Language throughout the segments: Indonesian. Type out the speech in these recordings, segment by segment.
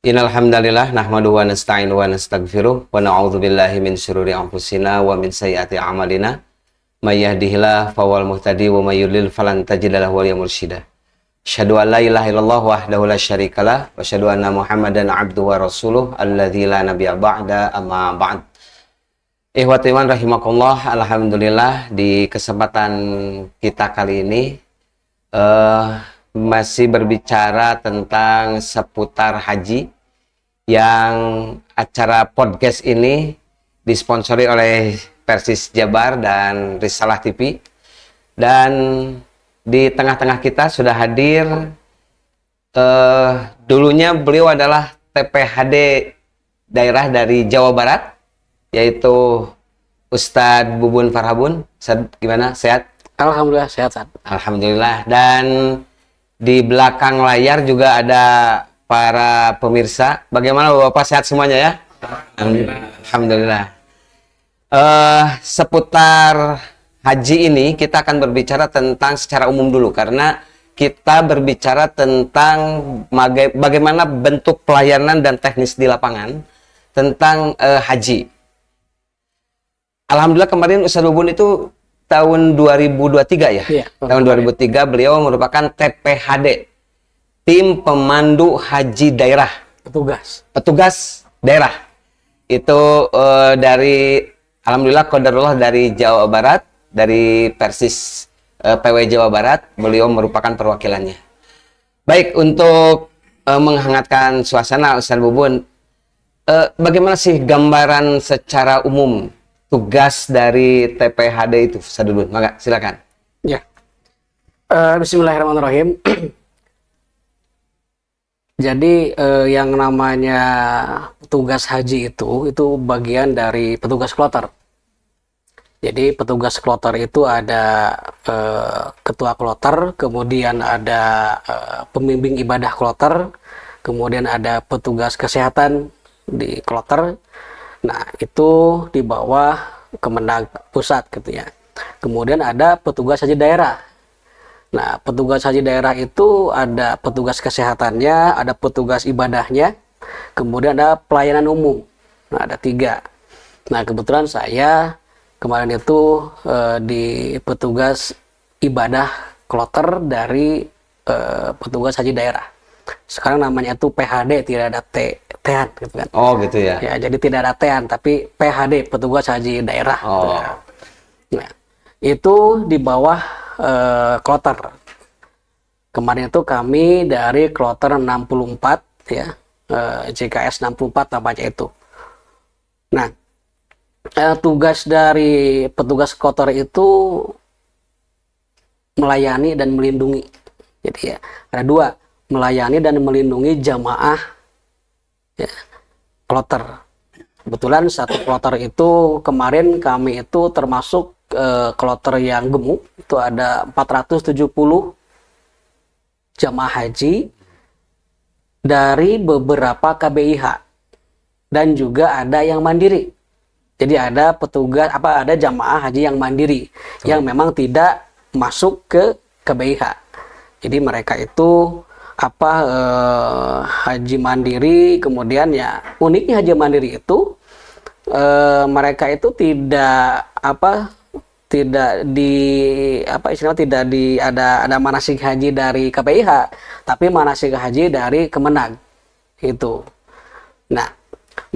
Innal hamdalillah nahmaduhu wa nasta'inuhu wa nastaghfiruh wa na'udzu billahi min syururi anfusina wa min sayyiati a'malina. May yahdihillahu fawal muhtadi wa may yudlil falan tajida lahu waliyyan mursyida. Asyhadu an la ilaha illallah wahdahu la syarikalah wa asyhadu anna Muhammadan 'abduhu wa rasuluh alladzi la nabiyya ba'da amma ba'd. Ikhwati iman rahimakumullah, alhamdulillah di kesempatan kita kali ini masih berbicara tentang seputar haji, yang acara podcast ini disponsori oleh Persis Jabar dan Risalah TV. Dan di tengah-tengah kita sudah hadir, dulunya beliau adalah TPHD daerah dari Jawa Barat, yaitu Ustadz Bubun Farhabun. Ustadz, gimana? Sehat? Alhamdulillah sehat. Alhamdulillah. Dan di belakang layar juga ada para pemirsa. Bagaimana Bapak, sehat semuanya ya? Alhamdulillah. Seputar haji ini kita akan berbicara tentang secara umum dulu, karena kita berbicara tentang bagaimana bentuk pelayanan dan teknis di lapangan tentang haji. Alhamdulillah kemarin Ustadz Bubun itu tahun 2023 ya? Iya, tahun 2003 beliau merupakan TPHD, tim pemandu haji daerah. Petugas daerah. Itu dari alhamdulillah qadarullah dari Jawa Barat, dari Persis PW Jawa Barat, beliau merupakan perwakilannya. Baik, untuk menghangatkan suasana Ustadz Bubun, bagaimana sih gambaran secara umum tugas dari TPHD itu, Ustadz Bubun? Maka silakan. Ya. Bismillahirrahmanirrahim. Jadi yang namanya petugas haji itu bagian dari petugas kloter. Jadi petugas kloter itu ada ketua kloter, kemudian ada pembimbing ibadah kloter, kemudian ada petugas kesehatan di kloter. Nah, itu di bawah Kemenag Pusat gitu ya. Kemudian ada petugas haji daerah. Nah, petugas haji daerah itu ada petugas kesehatannya, ada petugas ibadahnya, kemudian ada pelayanan umum. Nah, ada 3. Nah, kebetulan saya kemarin itu di petugas ibadah kloter dari petugas haji daerah. Sekarang namanya itu PHD, tidak ada T-an gitu kan. Oh gitu ya. Ya, jadi tidak ada T-an, tapi PHD, petugas haji daerah. Oh. Gitu ya. Nah, itu di bawah kloter. Kemarin itu kami dari kloter 64 ya, JKS 64 namanya itu. Nah, tugas dari petugas kloter itu melayani dan melindungi. Jadi ya, ada 2, melayani dan melindungi jamaah ya, kloter. Kebetulan satu kloter itu kemarin kami itu termasuk kloter yang gemuk, itu ada 470 jamaah haji dari beberapa KBIH dan juga ada yang mandiri. Jadi ada petugas ada jamaah haji yang mandiri yang memang tidak masuk ke KBIH. Jadi mereka itu haji mandiri. Kemudian ya uniknya haji mandiri itu mereka itu tidak ada manasik haji dari KPIH, tapi manasik haji dari Kemenag itu. Nah,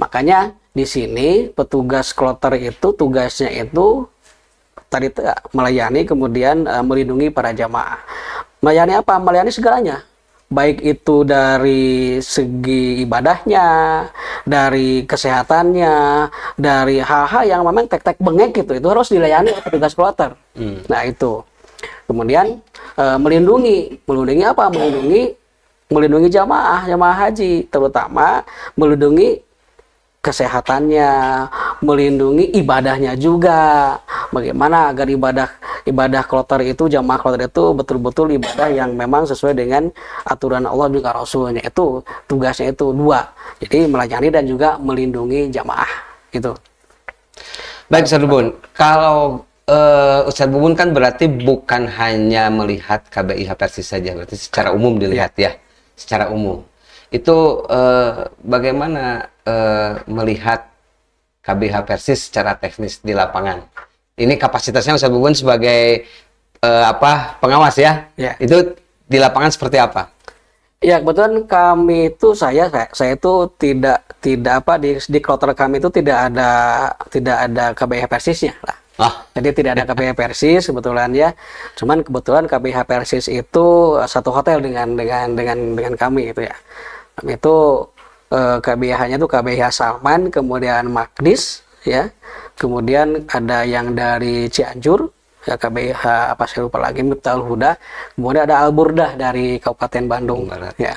makanya di sini petugas kloter itu tugasnya itu tadi melayani, kemudian melindungi para jamaah. Melayani apa? Melayani segalanya. Baik itu dari segi ibadahnya, dari kesehatannya, dari hal-hal yang memang tek-tek bengek gitu, itu harus dilayani oleh petugas kloter. Nah itu. Kemudian melindungi apa? Melindungi jamaah haji, terutama melindungi kesehatannya, melindungi ibadahnya juga. Bagaimana agar ibadah kloter itu, jamaah kloter itu betul-betul ibadah yang memang sesuai dengan aturan Allah juga Rasulnya. Itu tugasnya itu 2. Jadi melayani dan juga melindungi jamaah gitu. Baik Ustadz Bubun, kalau Ustadz Bubun kan berarti bukan hanya melihat KBIH Persis saja, berarti secara umum dilihat ya, secara umum. Itu bagaimana melihat KBH Persis secara teknis di lapangan? Ini kapasitasnya Ustaz Bubun sebagai pengawas ya? Ya. Itu di lapangan seperti apa? Ya, kebetulan kami itu saya itu tidak di kloter kami itu tidak ada KBH Persisnya lah. Jadi tidak ada KBH Persis kebetulan ya. Cuman kebetulan KBH Persis itu satu hotel dengan kami itu ya. Kami itu KBH-nya itu KBH Salman, kemudian Magdis ya. Kemudian ada yang dari Cianjur ya, KBH apa saya lupa lagi, Miftahul Huda. Kemudian ada Al Burdah dari Kabupaten Bandung ya.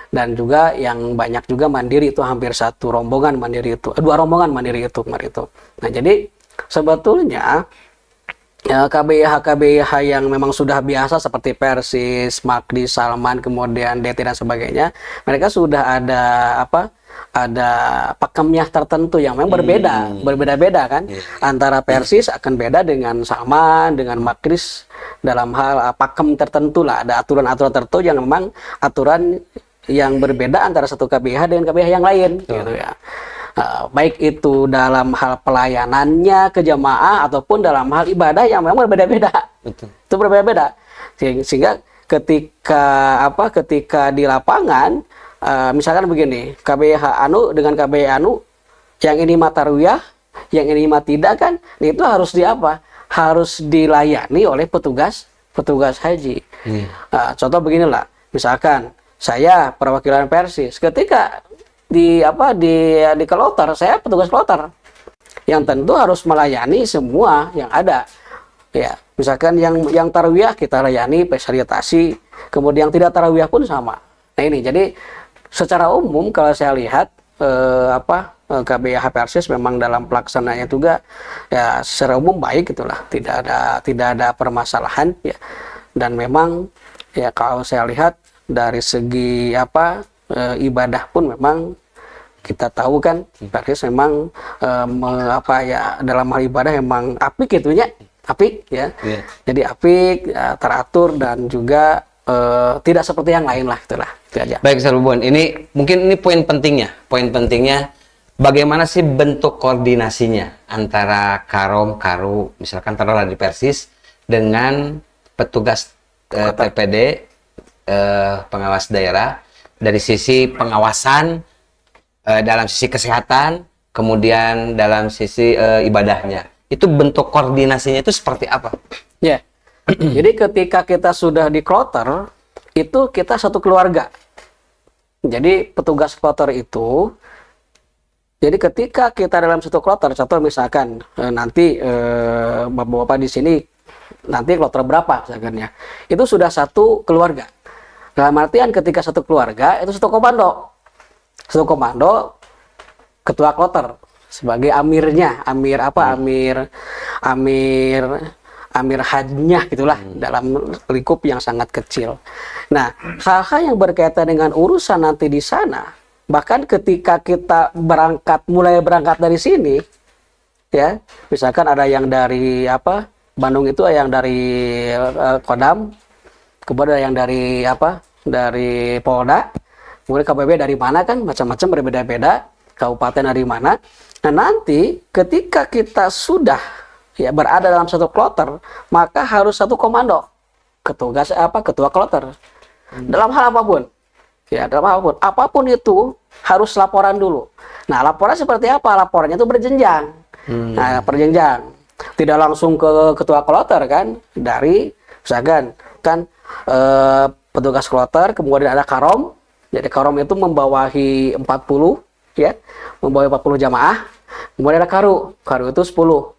Dan juga yang banyak juga mandiri, itu hampir satu rombongan mandiri itu, dua rombongan mandiri itu kemarin itu. Nah, jadi sebetulnya ya, KBH yang memang sudah biasa seperti Persis, Magdis, Salman, kemudian DT dan sebagainya, mereka sudah ada pakemnya tertentu yang memang berbeda-beda kan. Antara Persis akan beda dengan Salman, dengan Magdis dalam hal pakem tertentu lah. Ada aturan-aturan tertentu yang memang aturan yang berbeda antara satu KBH dengan KBH yang lain gitu ya. Baik itu dalam hal pelayanannya ke jamaah ataupun dalam hal ibadah yang memang berbeda-beda. Itu berbeda-beda. Sehingga ketika di lapangan misalkan begini, KBH anu dengan KBH anu, yang ini matarwiyah, yang ini tidak kan, itu harus harus dilayani oleh petugas haji. Contoh beginilah, misalkan saya perwakilan Persis, ketika di kloter, saya petugas kloter yang tentu harus melayani semua yang ada ya. Misalkan yang tarawiyah kita layani, fasilitasi, kemudian yang tidak tarawiyah pun sama. Nah ini jadi secara umum kalau saya lihat KBH Persis memang dalam pelaksanaannya juga ya secara umum baik gitulah, tidak ada permasalahan ya. Dan memang ya kalau saya lihat dari segi ibadah pun memang kita tahu kan Persis memang dalam hal ibadah memang apik gitunya, apik ya. Jadi apik, teratur dan juga tidak seperti yang lain lah, itulah itu aja. Baik Ustaz Bubun, ini mungkin poin pentingnya bagaimana sih bentuk koordinasinya antara Karu misalkan taruhlah di Persis dengan petugas TPD pengawas daerah dari sisi pengawasan, dalam sisi kesehatan, kemudian dalam sisi ibadahnya. Itu bentuk koordinasinya itu seperti apa? Ya. Jadi ketika kita sudah di kloter, itu kita satu keluarga. Jadi petugas kloter itu, jadi ketika kita dalam satu kloter, contoh misalkan nanti bapak-bapak di sini nanti kloter berapa misalkan ya, itu sudah satu keluarga. Dalam artian ketika satu keluarga itu satu komando, ketua kloter sebagai amirnya, amir hajnya gitulah, dalam lingkup yang sangat kecil. Nah, hal-hal yang berkaitan dengan urusan nanti di sana, bahkan ketika kita mulai berangkat dari sini, ya, misalkan ada yang dari Bandung itu, ada yang dari Kodam, kemudian ada yang dari Polda, kemudian KBB dari mana kan, macam-macam berbeda-beda, kabupaten dari mana. Nah, nanti ketika kita sudah berada dalam satu kloter, maka harus satu komando, ketua kloter. Dalam hal apapun. Ya, apapun itu harus laporan dulu. Nah, laporan seperti apa? Laporannya itu berjenjang. Nah, berjenjang. Tidak langsung ke ketua kloter kan, dari misalkan kan petugas kloter, kemudian ada karom. Jadi karom itu membawahi 40 ya, membawahi 40 jamaah. Kemudian ada karu itu 10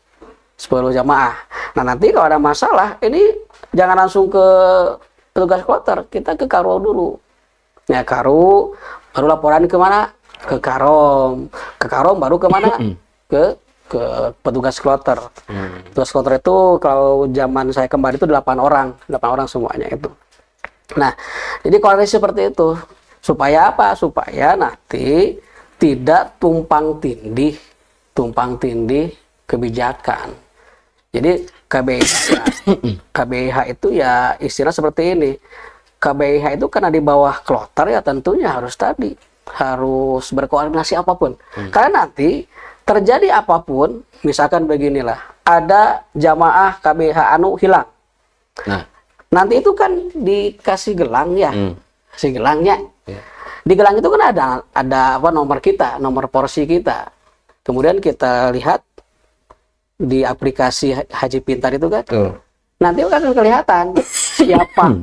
jamaah. Nah, nanti kalau ada masalah, ini jangan langsung ke petugas kloter, kita ke karu dulu. Ya, karu baru laporan ke mana? Ke karom. Ke karom baru ke mana? ke petugas kloter. Petugas kloter itu kalau zaman saya kembali itu 8 orang semuanya itu. Nah, jadi koordinasi seperti itu. Supaya apa? Supaya nanti tidak tumpang tindih kebijakan. Jadi KBH itu ya istilah seperti ini. KBIH itu karena di bawah kloter ya tentunya harus berkoordinasi apapun. Karena nanti terjadi apapun, misalkan beginilah, ada jamaah KBIH hilang. Nah, nanti itu kan dikasih gelang ya, kasih gelangnya. Di gelang itu kan ada apa nomor kita, nomor porsi kita. Kemudian kita lihat di aplikasi Haji Pintar itu kan, nanti akan kelihatan siapa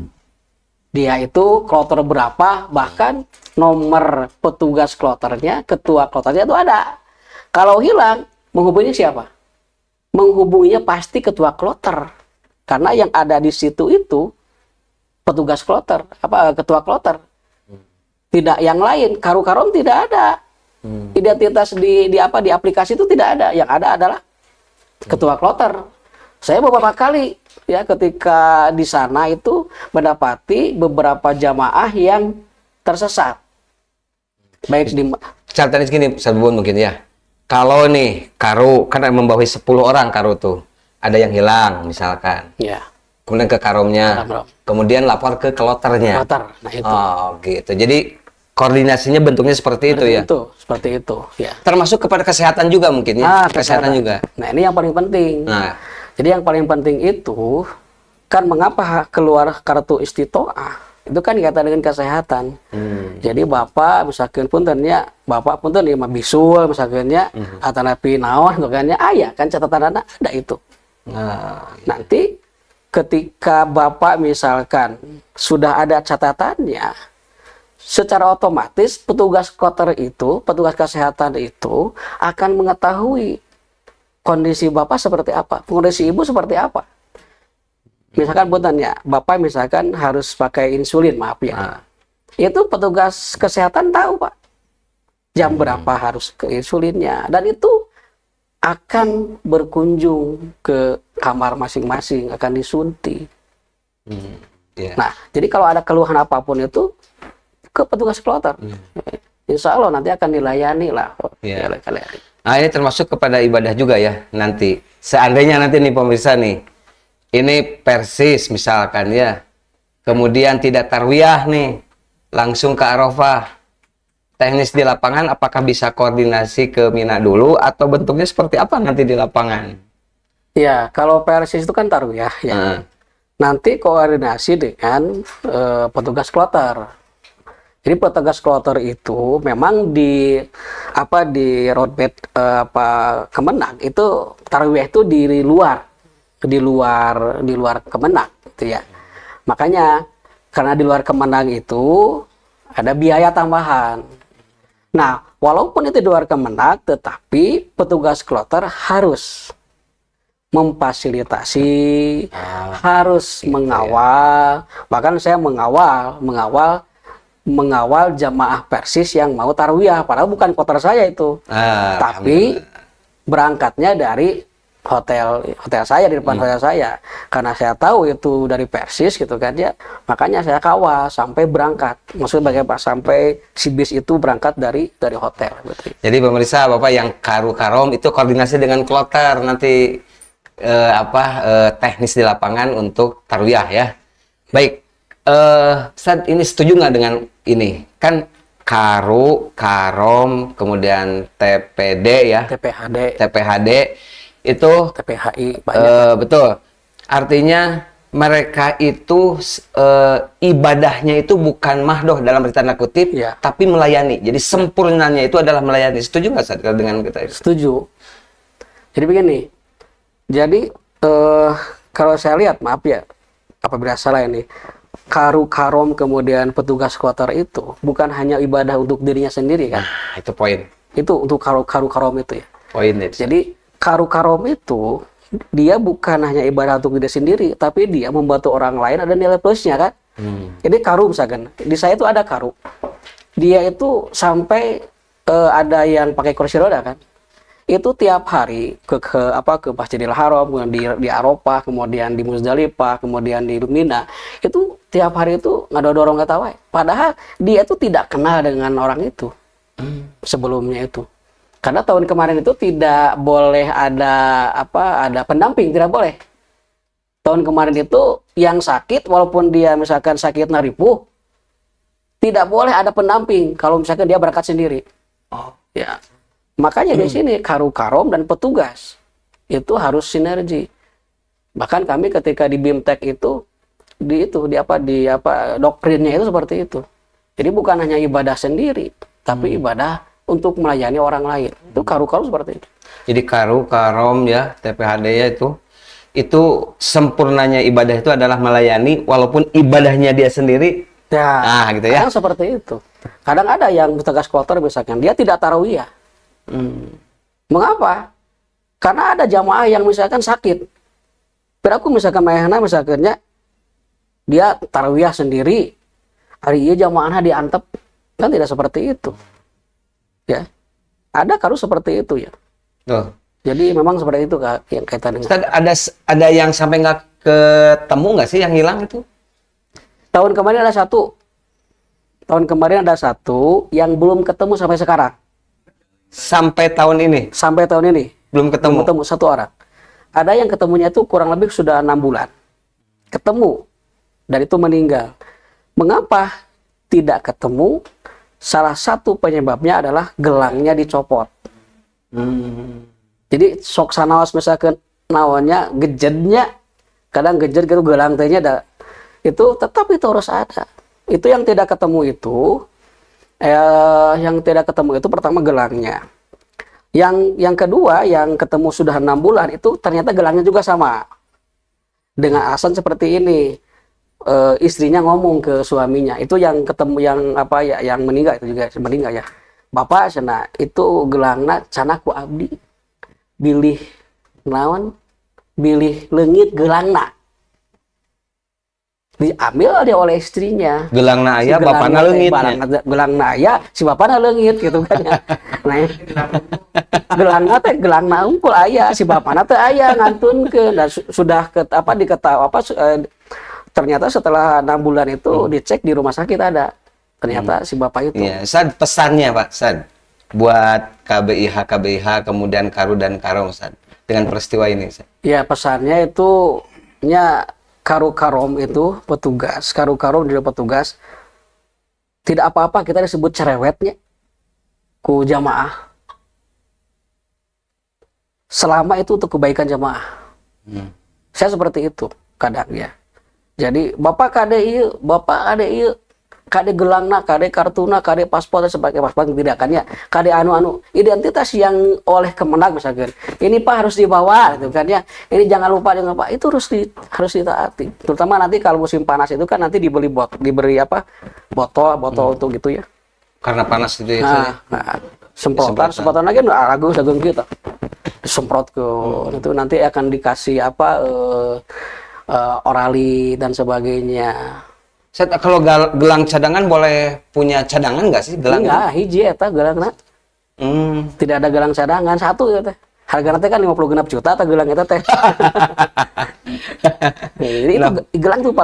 dia itu, kloter berapa, bahkan nomor petugas kloternya, ketua kloternya itu ada. Kalau hilang, menghubungi siapa? Menghubunginya pasti ketua kloter, karena yang ada di situ itu petugas kloter, ketua kloter. Tidak yang lain, karu-karom tidak ada. Identitas di aplikasi itu tidak ada. Yang ada adalah ketua kloter. Saya beberapa kali ya ketika di sana itu mendapati beberapa jamaah yang tersesat. Baik di catatan segini, Ustaz Bubun mungkin ya. Kalau nih karu kan membawahi 10 orang karu tuh. Ada yang hilang misalkan. Ya. Kemudian ke karomnya. Kemudian lapor ke kloternya. Kloter. Nah itu. Oh, gitu. Jadi koordinasinya bentuknya seperti itu ya. Seperti itu, ya. Termasuk kepada kesehatan juga mungkin ya. Kesehatan juga. Nah, ini yang paling penting. Nah, jadi yang paling penting itu kan mengapa keluar kartu istitoah? Itu kan kaitan dengan kesehatan. Jadi Bapak misalkan puntennya, Bapak punten ya bisul misalkannya atau napi naon misalkannya aya kan catatan ada itu. Nanti ketika Bapak misalkan sudah ada catatannya, secara otomatis petugas kloter itu, petugas kesehatan itu akan mengetahui kondisi Bapak seperti apa, kondisi Ibu seperti apa. Misalkan puntennya, Bapak misalkan harus pakai insulin, maaf ya. Itu petugas kesehatan tahu, Pak. Jam berapa harus ke insulinnya, dan itu akan berkunjung ke kamar masing-masing, akan disuntik. Nah, jadi kalau ada keluhan apapun itu ke petugas kloter, insya Allah nanti akan dilayani lah. Nah, ini termasuk kepada ibadah juga ya nanti. Seandainya nanti nih pemirsa nih, ini persis misalkan ya, kemudian tidak tarwiyah nih, langsung ke Arafah. Teknis di lapangan apakah bisa koordinasi ke Mina dulu atau bentuknya seperti apa nanti di lapangan? Ya, kalau persis itu kan tarwiyah ya. Nanti koordinasi dengan petugas kloter. Jadi petugas kloter itu memang di roadmap Kemenag itu tarwiyah itu di luar Kemenag gitu ya. Makanya karena di luar Kemenag itu ada biaya tambahan. Nah, walaupun itu di luar Kemenag, tetapi petugas kloter harus memfasilitasi, harus mengawal, bahkan saya mengawal jamaah persis yang mau tarwiyah, padahal bukan kloter saya itu, tapi berangkatnya dari hotel saya, di depan hotel saya, karena saya tahu itu dari persis gitu kan ya, makanya saya kawal sampai berangkat, maksudnya bagaimana sampai si bis itu berangkat dari hotel gitu. Jadi pemirsa, Bapak yang karom itu koordinasi dengan kloter nanti teknis di lapangan untuk tarwiyah ya. Baik, Ustaz, ini setuju nggak dengan ini? Kan karom, kemudian TPD ya, TPHD itu TPHI banyak. Betul. Artinya mereka itu ibadahnya itu bukan mahdoh dalam arti tanda kutip, tapi melayani. Jadi sempurnanya itu adalah melayani. Setuju nggak Ustaz dengan kita itu? Setuju. Jadi begini. Jadi kalau saya lihat, maaf ya, apabila salah ini, karom kemudian petugas kloter itu bukan hanya ibadah untuk dirinya sendiri kan? Nah, itu poin. Itu untuk karom itu ya. Poin itu. Jadi karom itu dia bukan hanya ibadah untuk diri sendiri, tapi dia membantu orang lain, ada nilai plusnya kan? Ini karu misalkan, di saya itu ada karu. Dia itu sampai ada yang pakai kursi roda kan? Itu tiap hari ke Masjidil Haram, kemudian di Arafah, kemudian di Muzdalifah, kemudian di Mina, itu tiap hari itu nggak dorong nggak tahu. Padahal dia itu tidak kenal dengan orang itu sebelumnya itu. Karena tahun kemarin itu tidak boleh ada pendamping, tidak boleh. Tahun kemarin itu yang sakit, walaupun dia misalkan sakit naripuh, tidak boleh ada pendamping kalau misalkan dia berangkat sendiri. Oh. Ya, makanya di sini karu-karom dan petugas itu harus sinergi. Bahkan kami ketika di BIMTEK itu di doktrinnya itu seperti itu. Jadi bukan hanya ibadah sendiri, tapi ibadah untuk melayani orang lain. Itu karu-karom seperti itu. Jadi karu, karom ya, TPHD ya itu sempurnanya ibadah itu adalah melayani walaupun ibadahnya dia sendiri. Ya, gitu ya. Kadang seperti itu. Kadang ada yang petugas kloter misalkan dia tidak tarawih. Mengapa? Karena ada jamaah yang misalkan sakit. Aku misalkan mayahna misalkannya dia tarawih sendiri. Hari ini jamaahnya diantep, kan tidak seperti itu. Ya. Ada karu seperti itu ya. Tuh. Jadi memang seperti itu Kak, yang kaitan dengan. Ada yang sampai nggak ketemu nggak sih yang hilang itu? Tahun kemarin ada satu. Tahun kemarin ada satu yang belum ketemu sampai sekarang. Sampai tahun ini? Sampai tahun ini. Belum ketemu? Belum ketemu satu orang. Ada yang ketemunya itu kurang lebih sudah 6 bulan. Ketemu. Dan itu meninggal. Mengapa tidak ketemu? Salah satu penyebabnya adalah gelangnya dicopot. Jadi sok sanaos misalkan naonnya gejednya, kadang gejed gitu gelang tehnya ada. Itu tetap itu harus ada. Itu yang tidak ketemu itu pertama gelangnya. Yang kedua yang ketemu sudah 6 bulan itu ternyata gelangnya juga sama. Dengan alasan seperti ini. Istrinya ngomong ke suaminya, itu yang ketemu yang meninggal itu juga meninggal ya. Bapak cenah itu gelangna cenah ku abdi. Bilih naon? Bilih leungit gelangna. Diambil dia oleh istrinya. Gelangna aya, bapana leungit. Gelangna aya, si bapana leungit gitu kan ya. Nah, gelangna teh gelangna unggul aya, si bapana teh aya ngantunkeun dan sudah ternyata setelah 6 bulan itu dicek di rumah sakit ada. Ternyata si bapak itu. Iya, Sad, pesannya Pak Sad buat KBIH kemudian Karu dan Karom Sad dengan peristiwa ini Sad. Ya, pesannya itu Karu-Karom itu petugas, Karu-Karom juga petugas. Tidak apa-apa kita disebut cerewetnya ku jamaah. Selama itu untuk kebaikan jamaah. Saya seperti itu kadang ya. Jadi bapak kade ieu, kade gelangna, kade kartuna, kade paspor sebagai paspor tidak kan ya. Kade anu identitas yang oleh Kemenag misalkan. Ini Pak harus dibawa gitu kan ya. Ini jangan lupa itu harus ditaati. Terutama nanti kalau musim panas itu kan nanti diberi botol untuk gitu ya. Karena panas itu ya. Semprotan lagi lagu sagung kita. Disemprot ke itu nanti akan dikasih orali dan sebagainya. Kalau gelang cadangan boleh punya cadangan nggak sih gelang? Enggak, hiji eta gelangna. Tidak ada gelang cadangan, satu ya teh. Harganya teh kan 56 juta atau gelang eta teh. Jadi itu gelang tuh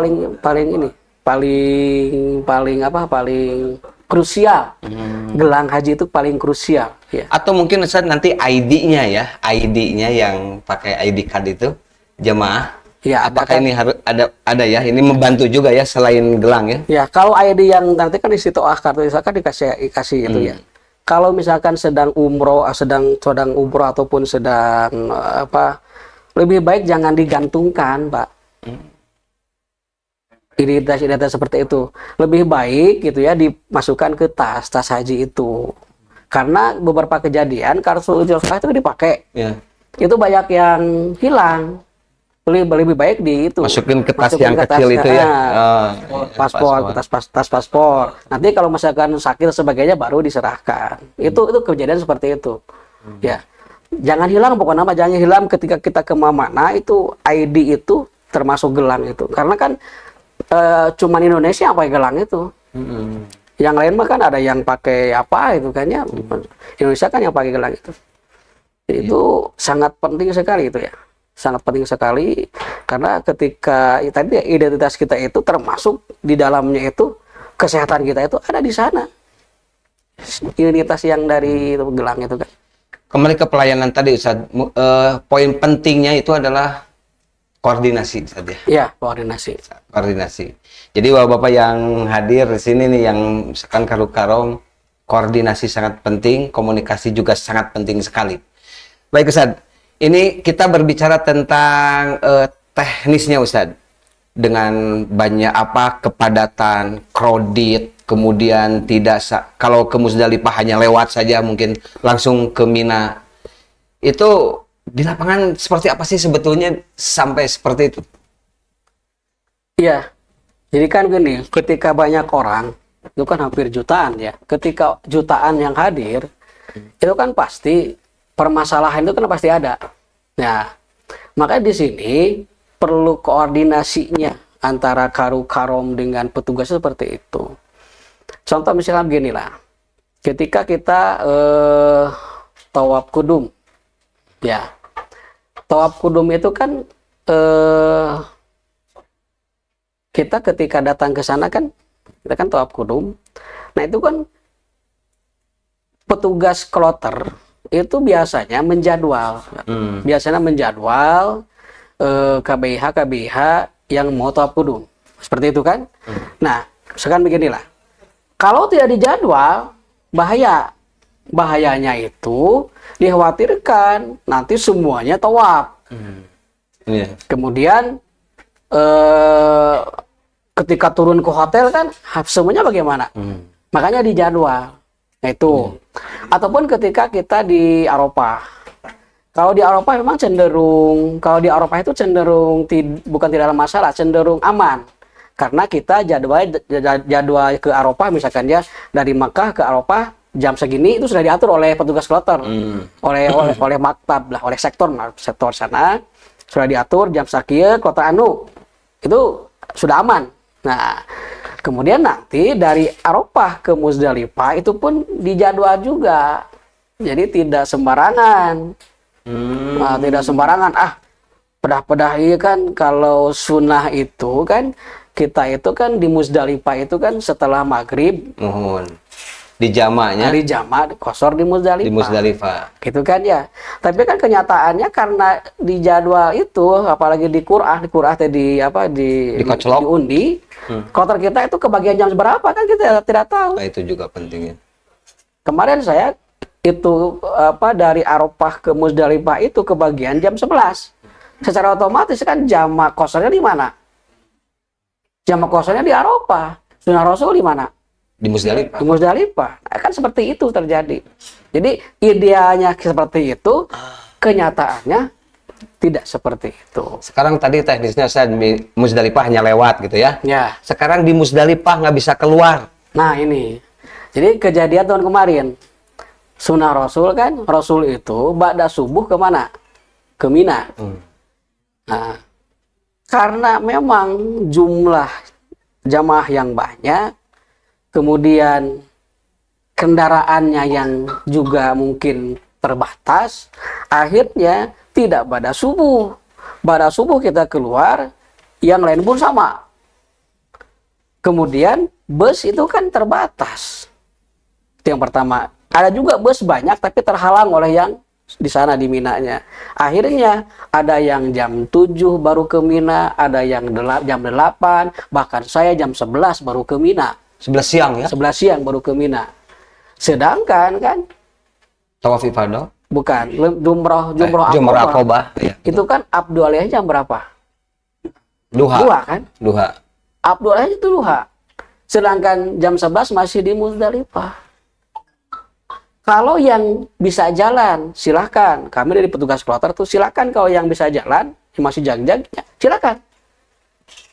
paling krusial. Gelang haji itu paling krusial ya. Atau mungkin Ustaz nanti ID-nya yang pakai ID card itu jemaah. Ya, apakah ini harus ada ya? Ini membantu juga ya selain gelang ya? Ya, kalau ID yang nanti kan isi toah kartu misalkan dikasih itu ya. Kalau misalkan sedang umroh ataupun sedang lebih baik jangan digantungkan, Pak. Identitas seperti itu. Lebih baik gitu ya dimasukkan ke tas haji itu. Karena beberapa kejadian kartu Josah itu dipakai. Ya. Itu banyak yang hilang. Lebih baik masukin ke tas yang kecil itu ya. Tas paspor. Nanti kalau misalkan sakit sebagainya baru diserahkan. Itu kejadian seperti itu. Ya. Jangan hilang pokoknya jangan hilang ketika kita ke mana itu ID itu termasuk gelang itu. Karena kan cuman Indonesia yang pakai gelang itu. Yang lain mah kan ada yang pakai apa itu kan ya. Indonesia kan yang pakai gelang itu. Itu sangat penting sekali itu ya. Sangat penting sekali karena ketika tadi identitas kita itu termasuk di dalamnya itu kesehatan kita itu ada di sana. Identitas yang dari gelang itu kan. Kembali ke pelayanan tadi Ustaz, poin pentingnya itu adalah koordinasi saja. Iya, koordinasi. Koordinasi. Jadi bapak-bapak yang hadir di sini nih, yang misalkan Karu-Karom, koordinasi sangat penting, komunikasi juga sangat penting sekali. Baik Ustadz, ini kita berbicara tentang teknisnya Ustadz. Dengan banyak kepadatan, krodit, kemudian kalau ke Musdalifah hanya lewat saja, mungkin langsung ke Mina. Itu di lapangan seperti apa sih sebetulnya sampai seperti itu? Iya, jadi kan gini, ketika banyak orang, itu kan hampir jutaan ya. Ketika jutaan yang hadir, itu kan pasti permasalahan itu kan pasti ada. Nah, makanya di sini perlu koordinasinya antara Karu-Karom dengan petugas seperti itu. Contoh misalnya begini lah, ketika kita tawaf kudum, ya, tawaf kudum itu kan kita ketika datang ke sana kan, kita kan tawaf kudum. Nah itu kan petugas kloter itu biasanya menjadwal, KBH yang mau tawaf kudum, seperti itu kan. Nah sekarang beginilah, kalau tidak dijadwal bahayanya itu dikhawatirkan nanti semuanya tawaf. Kemudian ketika turun ke hotel kan semuanya bagaimana? Makanya dijadwal. Nah itu. Ataupun ketika kita di Arafah. Kalau di Arafah memang kalau di Arafah itu bukan tidak ada masalah, cenderung aman. Karena kita jadwal ke Arafah misalkan ya, dari Makkah ke Arafah jam segini itu sudah diatur oleh petugas kloter. Oleh maktab lah, oleh sektor sana sudah diatur jam sekian kloter itu sudah aman. Nah, kemudian nanti dari Arafah ke Musdalifah itu pun dijadwal juga. Jadi tidak sembarangan. Tidak sembarangan. Pedah-pedah ini kan kalau sunnah itu kan kita itu kan di Musdalifah itu kan setelah maghrib. Di jamaknya? Hari jamak kosor di Musdalifah. Di Musdalifah. Gitu kan ya. Tapi kan kenyataannya karena di jadwal itu, apalagi di Qur'ah di undi, kloter kita itu kebagian jam berapa kan kita tidak tahu. Nah, itu juga pentingnya. Kemarin saya itu dari Arafah ke Musdalifah itu kebagian jam 11. Secara otomatis kan jamak kosornya di mana? Jamak kosornya di Arafah. Sunnah Rasul di mana? Di Musdalifah. Di Musdalifah. Nah, kan seperti itu terjadi. Jadi idealnya seperti itu, kenyataannya tidak seperti itu. Sekarang tadi teknisnya saya di Musdalifah hanya lewat gitu ya. Ya. Sekarang di Musdalifah nggak bisa keluar. Nah ini. Jadi kejadian tahun kemarin. Sunnah Rasul kan, Rasul itu ba'da subuh kemana? Ke Mina. Nah, karena memang jumlah jamaah yang banyak, kemudian kendaraannya yang juga mungkin terbatas, akhirnya tidak pada subuh. Pada subuh kita keluar, yang lain pun sama. Kemudian bus itu kan terbatas. Itu yang pertama. Ada juga bus banyak tapi terhalang oleh yang di sana di Minanya. Akhirnya ada yang jam 7 baru ke Mina, ada yang jam 8, bahkan saya jam 11 baru ke Mina. 11 siang ya? 11 siang baru ke Mina. Sedangkan kan Tawaf ifadah? Bukan, jumroh Aqobah. Ya, itu kan Abdullah jam berapa? Duha kan? Duha. Abdullah itu duha. Sedangkan jam 11 masih di Musdalifah. Kalau yang bisa jalan, silahkan. Kami dari petugas kloter tuh silahkan, kalau yang bisa jalan, yang masih jag-jag, ya, silahkan.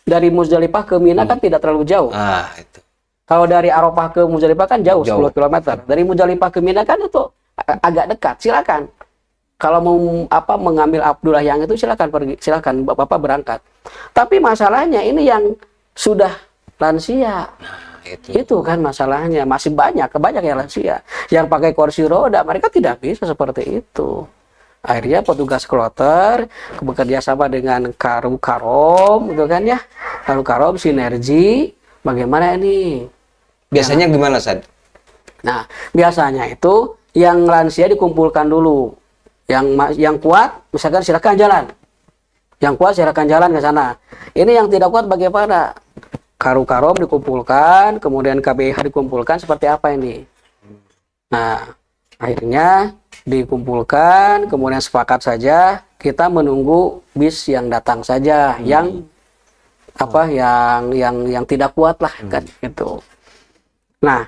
Dari Musdalifah ke Mina kan tidak terlalu jauh. Itu. Kalau dari Arafah ke Musdalifah kan jauh. 10 km. Dari Musdalifah ke Mina kan itu agak dekat, silakan. Kalau mau mengambil Abdullah yang itu silakan pergi, silakan Bapak berangkat. Tapi masalahnya ini yang sudah lansia. Itu kan masalahnya, masih banyak yang lansia yang pakai kursi roda, mereka tidak bisa seperti itu. Akhirnya petugas kloter bekerja sama dengan Karu-Karom, gitu kan ya. Karu-Karom sinergi, bagaimana ini? Biasanya gimana, Sad? Nah, biasanya itu yang lansia dikumpulkan dulu. Yang kuat, misalkan silakan jalan. Yang kuat silakan jalan ke sana. Ini yang tidak kuat bagaimana? Karu-karom dikumpulkan, kemudian KBIH dikumpulkan, seperti apa ini? Nah, akhirnya dikumpulkan, kemudian sepakat saja kita menunggu bis yang datang saja, yang apa, yang tidak kuat lah kan gitu. Nah,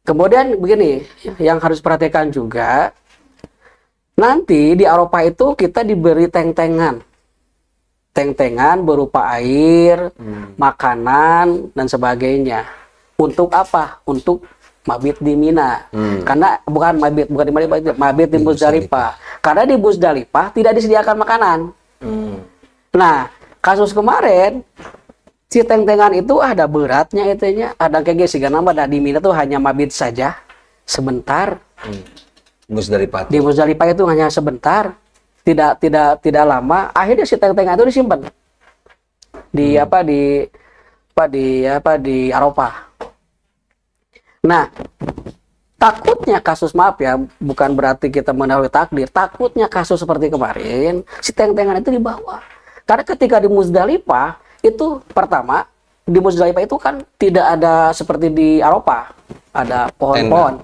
kemudian begini, yang harus perhatikan juga, nanti di Eropa itu kita diberi teng-tengan berupa air, makanan dan sebagainya. Untuk apa? Untuk mabit di Mina. Karena bukan di Mina, mabit di Musdalifah. Karena di Musdalifah tidak disediakan makanan. Nah, kasus kemarin si teng-tengan itu ada beratnya itunya, ada kayak sih nama di Mina tuh hanya mabit saja sebentar. Musdalifah. Di Musdalifah itu hanya sebentar. Tidak lama, akhirnya si teng-tengan itu disimpan di di Eropa. Nah, takutnya kasus, maaf ya, bukan berarti kita mendahului takdir, takutnya kasus seperti kemarin si teng-tengan itu dibawa. Karena ketika di Musdalifah itu, pertama di Musdalifah itu kan tidak ada seperti di Eropa, ada pohon-pohon,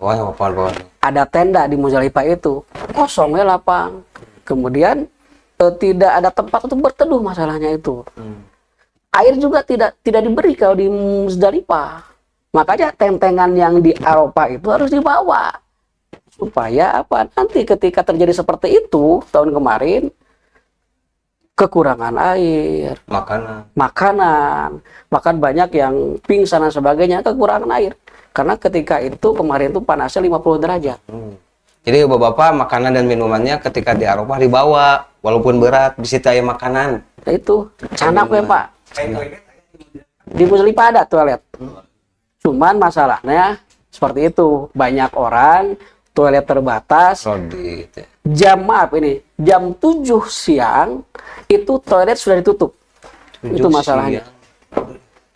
ada tenda. Di Musdalifah itu kosongnya lapang. Kemudian tidak ada tempat untuk berteduh, masalahnya itu. Air juga tidak diberi kalau di Musdalifah. Makanya teng-tengan yang di Eropa itu harus dibawa. Supaya apa? Nanti ketika terjadi seperti itu tahun kemarin, kekurangan air, makanan, bahkan banyak yang pingsan dan sebagainya, kekurangan air. Karena ketika itu kemarin itu panasnya 50 derajat. Jadi bapak-bapak makanan dan minumannya ketika di Eropa dibawa, walaupun berat, disita makanan. Nah, itu canak ya Pak. Di Musdalifah ada toilet. Cuman masalahnya seperti itu, banyak orang, toilet terbatas. Jam 7 siang itu toilet sudah ditutup. Itu masalahnya.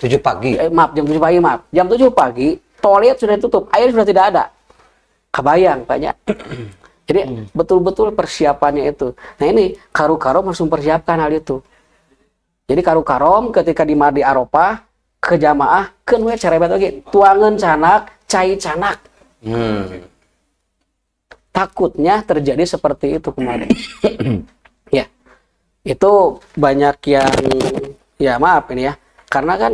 7 pagi. Jam 7 pagi, Jam 7 pagi toilet sudah ditutup, air sudah tidak ada. Kebayang banyak. Jadi betul-betul persiapannya itu. Nah, ini karu-karom harus mempersiapkan hal itu. Jadi karu-karom ketika di Eropa ke jamaah keun we cerebet lagi tuangan canak, cai canak. Takutnya terjadi seperti itu kemarin. Ya. Itu banyak yang, ya maaf ini ya. Karena kan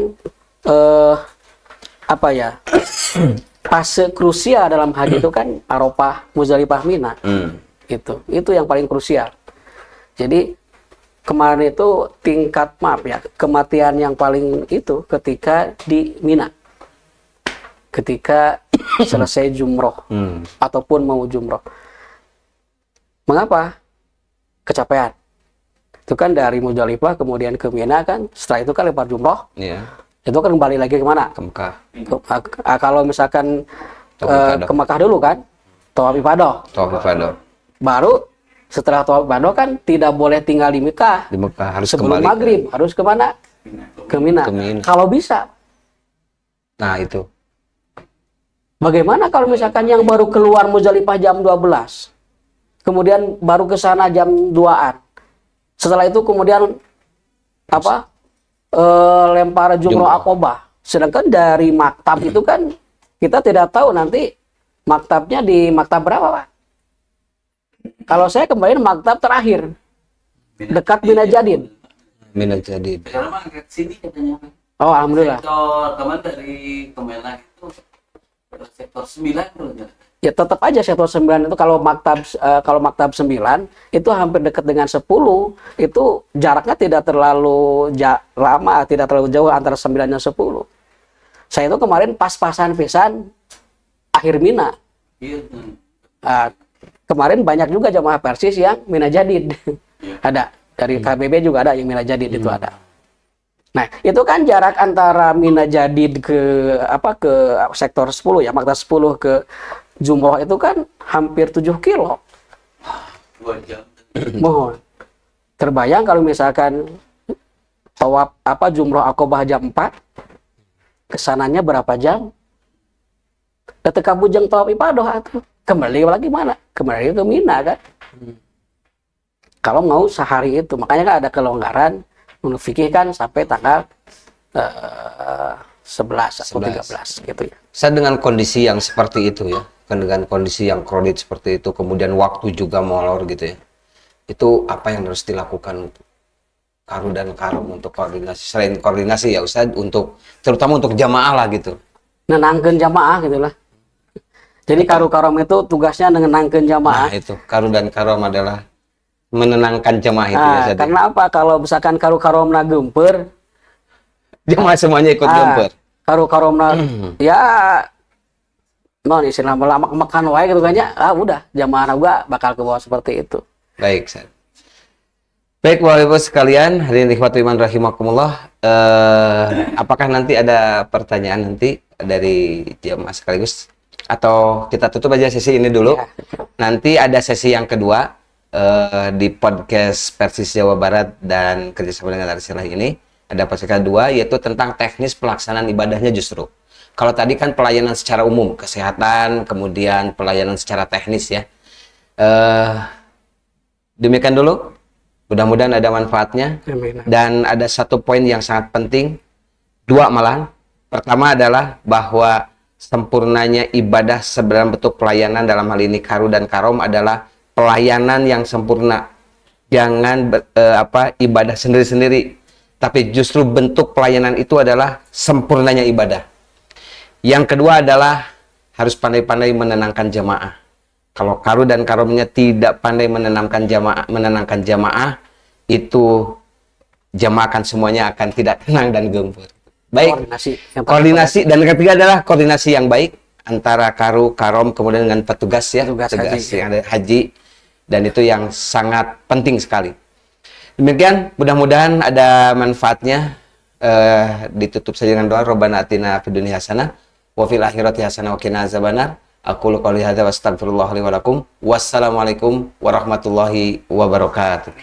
fase krusial dalam haji itu kan Arafah, Musdalifah, Mina. Itu yang paling krusial. Jadi kemarin itu tingkat kematian yang paling itu ketika di Mina. Ketika selesai jumroh ataupun mau jumroh. Mengapa? Kecapean. Itu kan dari Musdalifah kemudian ke Mina kan, setelah itu kan lepas jumroh. Itu kan kembali lagi kemana? Ke Mekah. Kalau misalkan ke Mekah dulu kan, tawaf ifadah. Baru setelah tawaf ifadah kan tidak boleh tinggal di Mekah. Di Mekah harus sebelum kembali. maghrib harus kemana? Ke Mina. Kalau bisa. Nah itu. Bagaimana kalau misalkan yang baru keluar Musdalifah jam 12, kemudian baru ke sana jam 2-an. Setelah itu kemudian lempar jumroh akobah. Sedangkan dari maktab itu kan kita tidak tahu nanti maktabnya di maktab berapa, Pak. Kalau saya kemarin maktab terakhir dekat Mina Jadid. Mina Jadid. Sini katanya. Oh, alhamdulillah. Sektor kemarin dari Kemenag itu sektor 9 Ya tetap aja sektor 9 itu kalau maktab 9 itu hampir dekat dengan 10, itu jaraknya tidak terlalu lama, tidak terlalu jauh antara 9 dan 10. Saya itu kemarin pas-pasan pisan akhir Mina. Kemarin banyak juga jamaah Persis yang Mina Jadid. Ada dari KBB juga ada yang Mina Jadid itu ada. Nah, itu kan jarak antara Mina Jadid ke sektor 10 ya, maktab 10 ke jumroh itu kan hampir 7 kilo. 2 jam. Mohon. Terbayang kalau misalkan tawaf jumroh akobah jam 4, kesananya berapa jam? Ketika bujang tawaf ibadah itu kembali lagi mana? Kembali ke Mina kan? kalau mau sehari itu. Makanya kan ada kelonggaran menurut fikih kan sampai tanggal 11 atau 13 gitu ya. Saya dengan kondisi yang seperti itu ya, kan dengan kondisi yang kredit seperti itu, kemudian waktu juga molor gitu ya. Itu apa yang harus dilakukan untuk karu dan karom untuk koordinasi, selain koordinasi ya Ustaz, untuk terutama untuk jamaah lah gitu. Nenangkeun jamaah gitulah. Jadi karu karom itu tugasnya nenangkeun jamaah. Nah, itu karu dan karom adalah menenangkan jamaah itu ya Ustaz. Karena apa? Kalau misalkan karu karomna gempeur, Jamaah semuanya ikut gempur. Karu karomna ya non istilah makan wae gitu kan ya. Udah jamaah juga bakal ke bawah seperti itu. Baik, Ustaz. Baik, Bapak Ibu sekalian, hadirin ikhwati iman rahimakumullah. Apakah nanti ada pertanyaan nanti dari jamaah sekaligus, atau kita tutup aja sesi ini dulu? Ya. Nanti ada sesi yang kedua di podcast Persis Jawa Barat dan kerjasama dengan Arsilah ini. Ada podcast kedua yaitu tentang teknis pelaksanaan ibadahnya justru. Kalau tadi kan pelayanan secara umum, kesehatan, kemudian pelayanan secara teknis ya. Demikian dulu. Mudah-mudahan ada manfaatnya. Amin. Dan ada satu poin yang sangat penting, dua malahan. Pertama adalah bahwa sempurnanya ibadah sebenarnya bentuk pelayanan dalam hal ini karu dan karom adalah pelayanan yang sempurna. Jangan ibadah sendiri-sendiri, tapi justru bentuk pelayanan itu adalah sempurnanya ibadah. Yang kedua adalah harus pandai-pandai menenangkan jamaah. Kalau karu dan karomnya tidak pandai menenangkan jamaah, itu jamaah akan semuanya akan tidak tenang dan gempur. Baik, koordinasi dan ketiga adalah koordinasi yang baik antara karu, karom, kemudian dengan petugas ya, petugas yang ada haji, dan itu yang sangat penting sekali. Demikian, mudah-mudahan ada manfaatnya. Ditutup saja dengan doa, Rabbana atina fid dunya hasanah wa fil akhirati hasanah wa qina azabannar. Aqulu qouli hadza wa astaghfirullah li wa lakum. Wassalamualaikum warahmatullahi wabarakatuh.